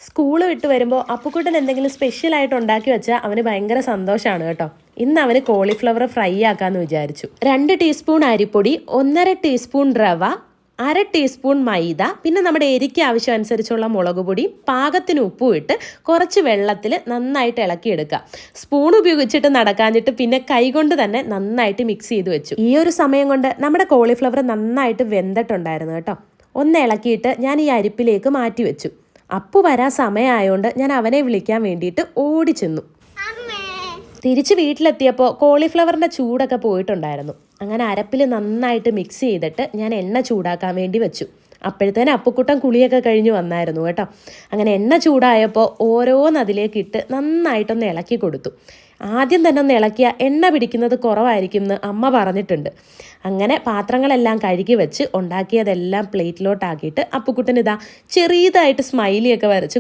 School വിട്ട് വരുമ്പോൾ അപ്പുക്കുട്ടൻ എന്തെങ്കിലും സ്പെഷ്യലായിട്ട് ഉണ്ടാക്കി വെച്ചാൽ അവന് ഭയങ്കര സന്തോഷമാണ് കേട്ടോ. ഇന്ന് അവന് കോളിഫ്ലവർ ഫ്രൈ ആക്കാമെന്ന് വിചാരിച്ചു. 2 ടീസ്പൂൺ അരിപ്പൊടി, 1.5 ടീസ്പൂൺ റവ, 1/2 ടീസ്പൂൺ മൈദ, പിന്നെ നമ്മുടെ എരിക്ക് ആവശ്യമനുസരിച്ചുള്ള മുളക് പൊടി, പാകത്തിന് ഉപ്പും ഇട്ട് കുറച്ച് വെള്ളത്തിൽ നന്നായിട്ട് ഇളക്കിയെടുക്കുക. സ്പൂൺ ഉപയോഗിച്ചിട്ട് നടക്കാഞ്ഞിട്ട് പിന്നെ കൈകൊണ്ട് തന്നെ നന്നായിട്ട് മിക്സ് ചെയ്ത് വെച്ചു. ഈ ഒരു സമയം കൊണ്ട് നമ്മുടെ കോളിഫ്ലവർ നന്നായിട്ട് വെന്തിട്ടുണ്ടായിരുന്നു കേട്ടോ. ഒന്ന് ഇളക്കിയിട്ട് ഞാൻ ഈ അരിപ്പിലേക്ക് മാറ്റി വെച്ചു. അപ്പു വരാൻ സമയമായതുകൊണ്ട് ഞാൻ അവനെ വിളിക്കാൻ വേണ്ടിയിട്ട് ഓടി ചെന്നു. തിരിച്ച് വീട്ടിലെത്തിയപ്പോൾ കോളിഫ്ലവറിൻ്റെ ചൂടൊക്കെ പോയിട്ടുണ്ടായിരുന്നു. അങ്ങനെ അരപ്പിൽ നന്നായിട്ട് മിക്സ് ചെയ്തിട്ട് ഞാൻ എണ്ണ ചൂടാക്കാൻ വേണ്ടി വെച്ചു. അപ്പോഴത്തേനും അപ്പുക്കുട്ടൻ കുളിയൊക്കെ കഴിഞ്ഞ് വന്നായിരുന്നു കേട്ടോ. അങ്ങനെ എണ്ണ ചൂടായപ്പോൾ ഓരോന്ന് അതിലേക്കിട്ട് നന്നായിട്ടൊന്ന് ഇളക്കി കൊടുത്തു. ആദ്യം തന്നെ ഒന്ന് ഇളക്കിയ എണ്ണ പിടിക്കുന്നത് കുറവായിരിക്കും എന്ന് അമ്മ പറഞ്ഞിട്ടുണ്ട്. അങ്ങനെ പാത്രങ്ങളെല്ലാം കഴുകി വെച്ച് ഉണ്ടാക്കിയതെല്ലാം പ്ലേറ്റിലോട്ടാക്കിയിട്ട് അപ്പുക്കുട്ടൻ ഇതാ ചെറിയതായിട്ട് സ്മൈലിയൊക്കെ വരച്ച്